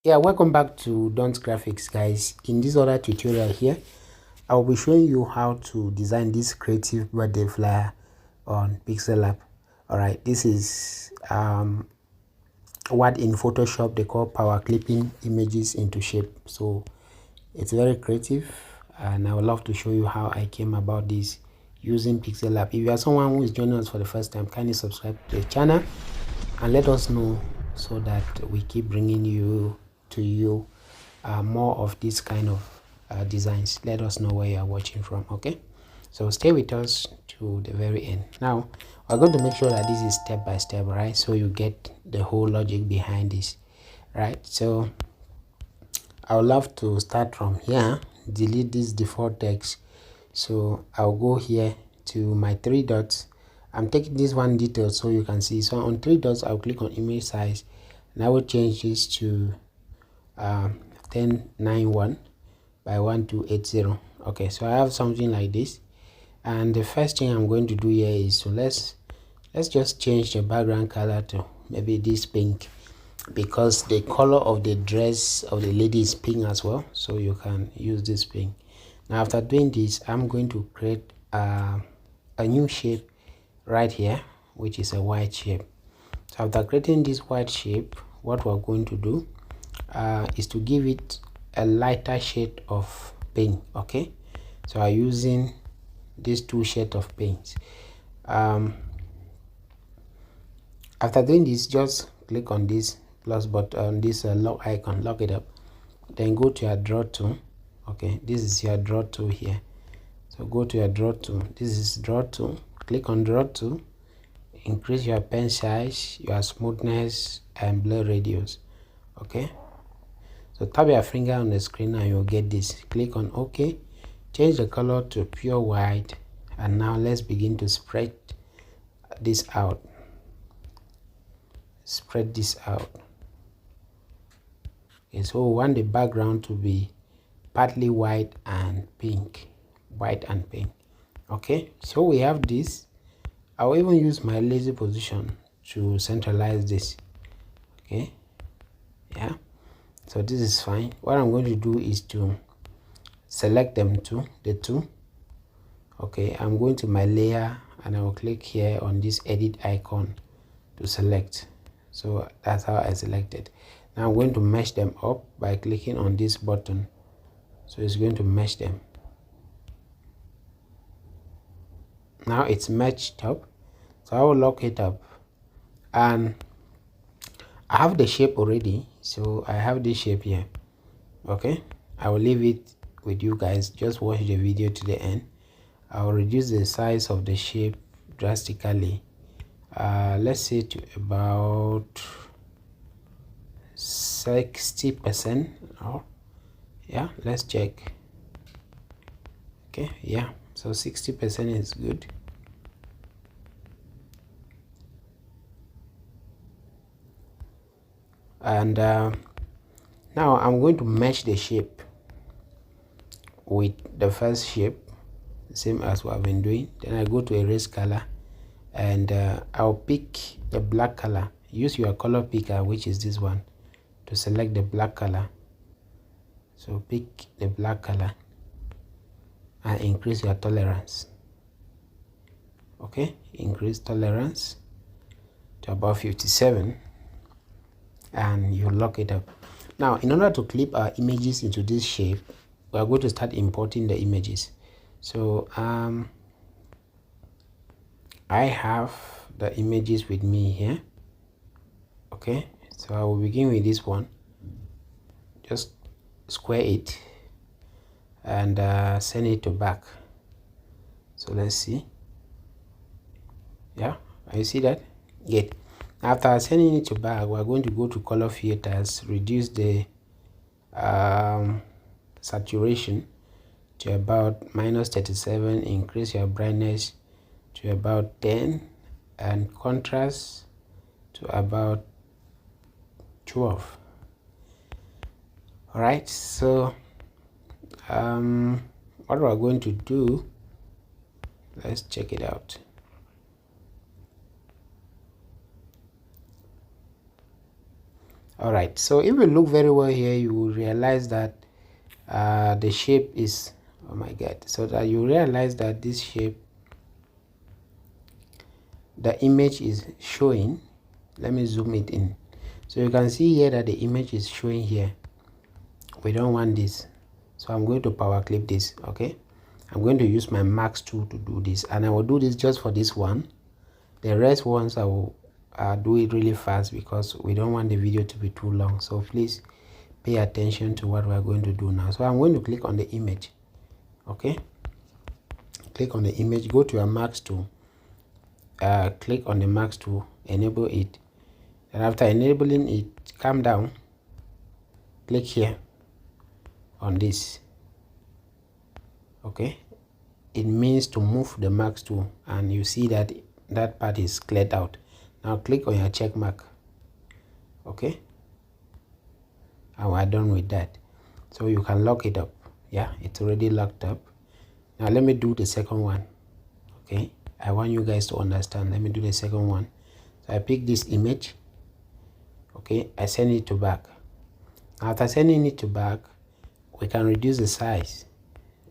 Yeah, welcome back to Don'ts Graphics, guys. In this other tutorial here, I will be showing you how to design this creative birthday flyer on Pixellab. All right, this is what in Photoshop they call power clipping images into shape. So it's very creative, and I would love to show you how I came about this using Pixellab. If you are someone who is joining us for the first time, kindly subscribe to the channel and let us know so that we keep bringing you more of this kind of designs. Let us know where you are watching from. Okay, so stay with us to the very end. Now we're going to make sure that this is step by step, right? So you get the whole logic behind this, right? So I would love to start from here, delete this default text. So I'll go here to my three dots. I'm taking this one detail so you can see. So on three dots, I'll click on image size, and I will change this to 1091 by 1280. Okay, so I have something like this, and the first thing I'm going to do here is to let's just change the background color to maybe this pink, because the color of the dress of the lady is pink as well, so you can use this pink. Now after doing this, I'm going to create a new shape right here, which is a white shape. So after creating this white shape, what we're going to do is to give it a lighter shade of pink. Okay, so I'm using these two shades of paints. After doing this, just click on this plus button, on this lock icon, lock it up, then go to your draw tool. Okay, this is your draw tool here, so go to your draw tool. This is draw tool. Click on draw tool, increase your pen size, your smoothness, and blur radius. Okay, so tap your finger on the screen and you'll get this. Click on OK, change the color to pure white, and now let's begin to spread this out. Spread this out. Okay, so we want the background to be partly white and pink. White and pink. Okay, so we have this. I'll even use my lazy position to centralize this. Okay, yeah, so this is fine. What I'm going to do is to select them to the two. Okay, I'm going to my layer and I will click here on this edit icon to select. So that's how I selected. Now I'm going to mesh them up by clicking on this button. So it's going to mesh them. Now it's meshed up, so I will lock it up, and I have the shape already. So I have this shape here. Okay, I will leave it with you guys. Just watch the video to the end. I will reduce the size of the shape drastically. Let's say to about 60%. Oh yeah, let's check. Okay, yeah, so 60% is good. And now I'm going to mesh the shape with the first shape, same as what I've been doing. Then I go to erase color, and I'll pick the black color. Use your color picker, which is this one, to select the black color. So pick the black color and increase your tolerance. Okay, increase tolerance to about 57, and you lock it up. Now in order to clip our images into this shape, we are going to start importing the images. So I have the images with me here. Okay, so I will begin with this one. Just square it and send it to back. So let's see. Yeah, you see that? Good. After sending it to back, we're going to go to color filters, reduce the saturation to about -37, increase your brightness to about 10, and contrast to about 12. All right, so what we're going to do, let's check it out. All right, so if you look very well here, you will realize that the shape is, oh my god, so that you realize that this shape, the image is showing. Let me zoom it in, so you can see here that the image is showing here. We don't want this, so I'm going to power clip this. Okay, I'm going to use my max tool to do this, and I will do this just for this one. The rest ones I will do it really fast because we don't want the video to be too long. So please pay attention to what we are going to do now. So I'm going to click on the image. Okay, click on the image, go to your max tool, click on the max tool, enable it, and after enabling it, come down, click here on this. Okay, it means to move the max tool, and you see that that part is cleared out. Now click on your check mark. Okay, and we're done with that, so you can lock it up. Yeah, it's already locked up. Now let me do the second one. Okay, I want you guys to understand. Let me do the second one. So I pick this image. Okay, I send it to back. After sending it to back, we can reduce the size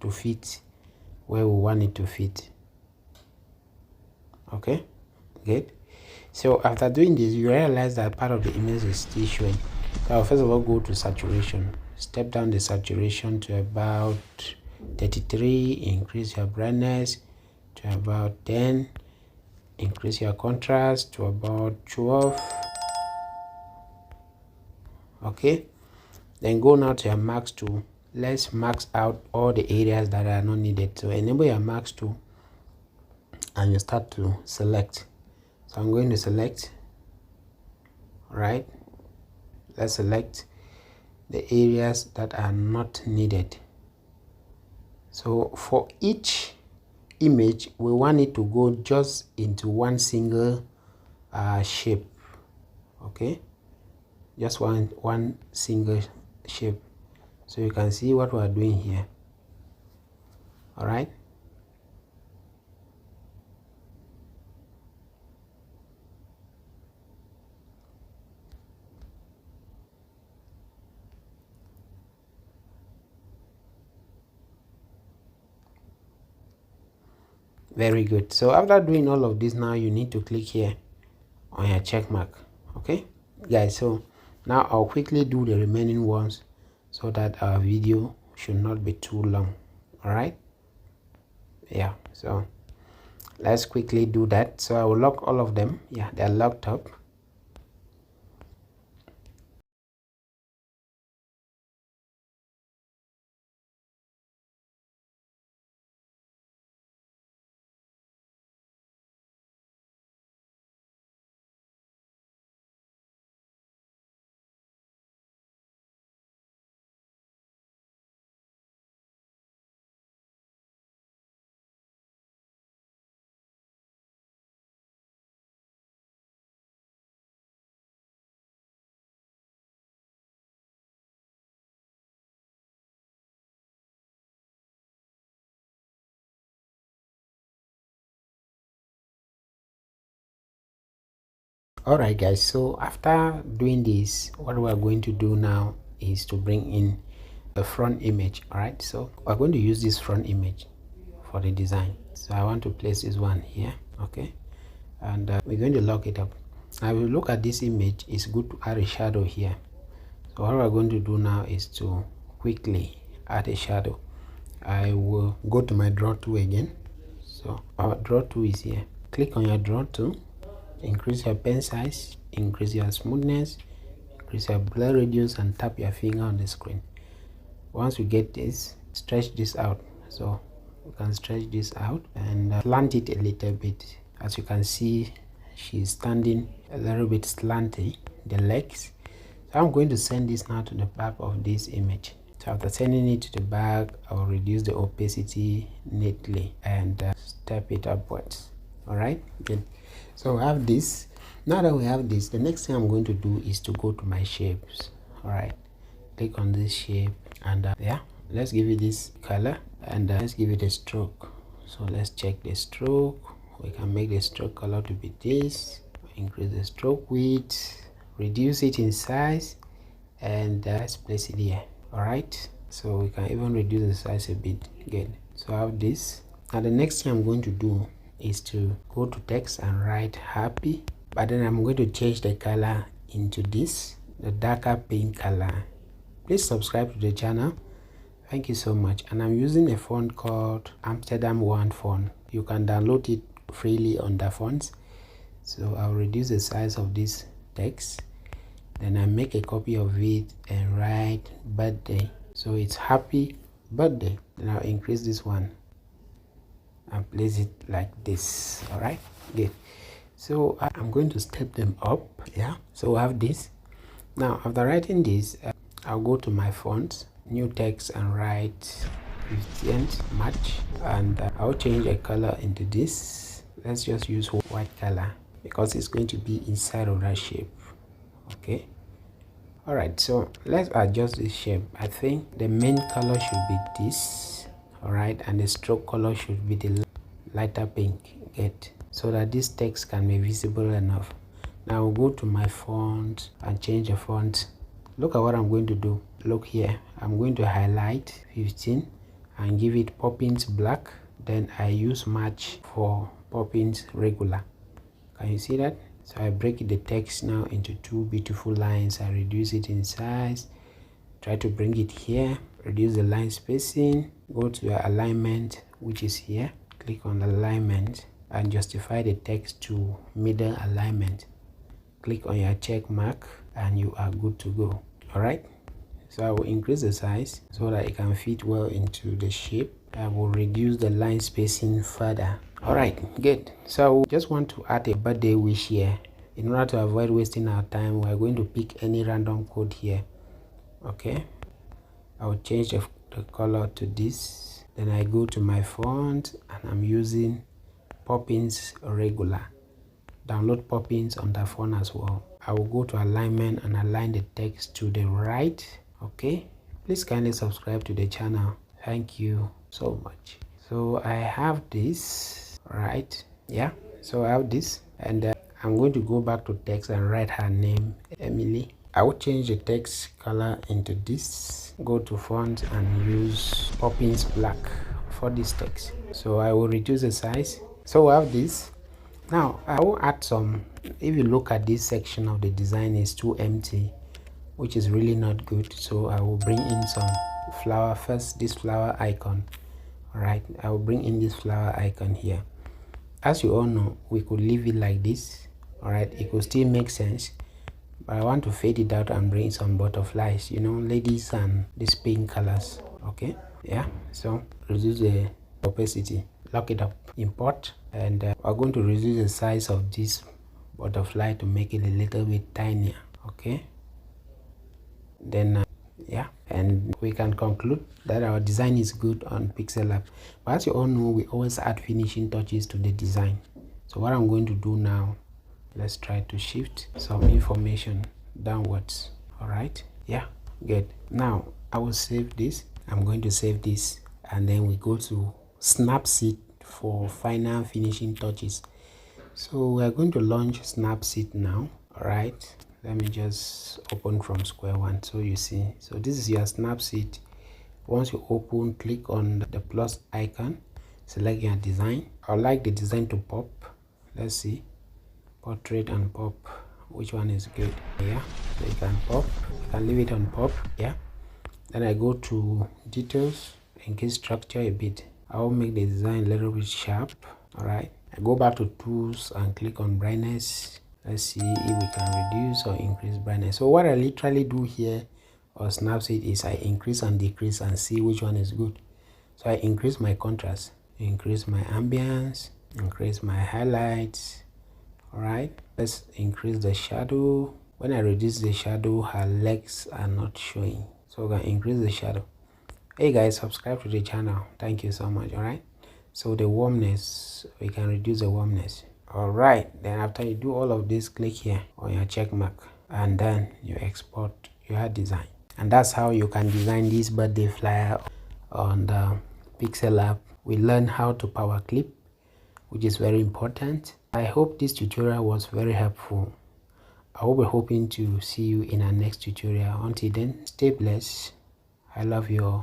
to fit where we want it to fit. Okay, good. So after doing this, you realize that part of the image is still showing. So I'll first of all go to saturation, step down the saturation to about 33, increase your brightness to about 10, increase your contrast to about 12. Okay, then go now to your max tool. Let's max out all the areas that are not needed. So enable your max tool and you start to select. So I'm going to select. All right, let's select the areas that are not needed. So for each image, we want it to go just into one single shape. Okay, just one single shape, so you can see what we are doing here. All right, very good. So after doing all of this, now you need to click here on your check mark. Okay guys, so now I'll quickly do the remaining ones so that our video should not be too long. All right, yeah, so let's quickly do that. So I will lock all of them. Yeah, they're locked up. All right guys, so after doing this, what we are going to do now is to bring in the front image. All right, so we're going to use this front image for the design. So I want to place this one here. Okay, and we're going to lock it up. Now if you look at this image, it's good to add a shadow here. So what we're going to do now is to quickly add a shadow. I will go to my draw tool again. So our draw tool is here. Click on your draw tool, increase your pen size, increase your smoothness, increase your blur radius, and tap your finger on the screen. Once you get this, stretch this out. So you can stretch this out and slant it a little bit. As you can see, she's standing a little bit slanty, the legs. So I'm going to send this now to the back of this image. So after sending it to the back, I'll reduce the opacity neatly and step it upwards. All right, good. So we have this. Now that we have this, the next thing I'm going to do is to go to my shapes. All right, click on this shape and yeah, let's give it this color and let's give it a stroke. So let's check the stroke. We can make the stroke color to be this, increase the stroke width. reduce it in size, and let's place it here. All right, so we can even reduce the size a bit. Good. So I have this. Now the next thing I'm going to do is to go to text and write happy, but then I'm going to change the color into this, the darker pink color. Please subscribe to the channel. Thank you so much. And I'm using a font called Amsterdam One font. You can download it freely on the fonts. So I'll reduce the size of this text, then I make a copy of it and write birthday. So it's happy birthday. Then I'll increase this one and place it like this. All right, good. So I'm going to step them up. Yeah, so I have this. Now after writing this, I'll go to my font, new text, and write 15th March, and I'll change the color into this. Let's just use white color because it's going to be inside of that shape. Okay, all right, so let's adjust this shape. I think the main color should be this. All right, and the stroke color should be the lighter pink. Good, so that this text can be visible enough. Now I'll go to my font and change the font. Look at what I'm going to do. Look here, I'm going to highlight 15 and give it Poppins black. Then I use match for Poppins regular. Can you see that? So I break the text now into two beautiful lines. I reduce it in size, try to bring it here, reduce the line spacing, go to your alignment, which is here, click on alignment and justify the text to middle alignment. Click on your check mark and you are good to go. All right, so I will increase the size so that it can fit well into the shape. I will reduce the line spacing further. All right, good. So I just want to add a birthday wish here. In order to avoid wasting our time, we're going to pick any random code here. Okay, I will change the color to this. Then I go to my font and I'm using Poppins regular. Download Poppins on the phone as well. I will go to alignment and align the text to the right. Okay, please kindly subscribe to the channel. Thank you so much. So I have this, right? Yeah, so I have this, and I'm going to go back to text and write her name, Emily. I will change the text color into this, go to font and use Poppins black for this text. So I will reduce the size. So I have this. Now I will add some. If you look at this section of the design, is too empty, which is really not good. So I will bring in some flower first, this flower icon. All right, I will bring in this flower icon here. As you all know, we could leave it like this. All right, it could still make sense, but I want to fade it out and bring some butterflies, you know, ladies and these pink colors. Okay, yeah, so reduce the opacity, lock it up, import, and we're going to reduce the size of this butterfly to make it a little bit tinier. Okay, then yeah, and we can conclude that our design is good on Pixellab. But as you all know, we always add finishing touches to the design. So what I'm going to do now, let's try to shift some information downwards. All right, yeah, good. Now I will save this. I'm going to save this, and then we go to Snapseed for final finishing touches. So we're going to launch Snapseed now. All right, let me just open from square one so you see. So this is your Snapseed. Once you open, click on the plus icon, select your design. I would like the design to pop. Let's see, portrait and pop, which one is good? Yeah, so you can pop, you can leave it on pop. Yeah, then I go to details, increase structure a bit. I will make the design a little bit sharp. All right, I go back to tools and click on brightness. Let's see if we can reduce or increase brightness. So what I literally do here or Snapseed is I increase and decrease and see which one is good. So I increase my contrast, increase my ambience, increase my highlights. All right, let's increase the shadow. When I reduce the shadow, her legs are not showing, so I can increase the shadow. Hey guys, subscribe to the channel. Thank you so much. All right, so the warmness, we can reduce the warmness. All right, then after you do all of this, click here on your check mark and then you export your design. And that's how you can design this birthday flyer on the Pixellab. We learn how to power clip, which is very important. I hope this tutorial was very helpful. I will be hoping to see you in our next tutorial. Until then, stay blessed. I love you all.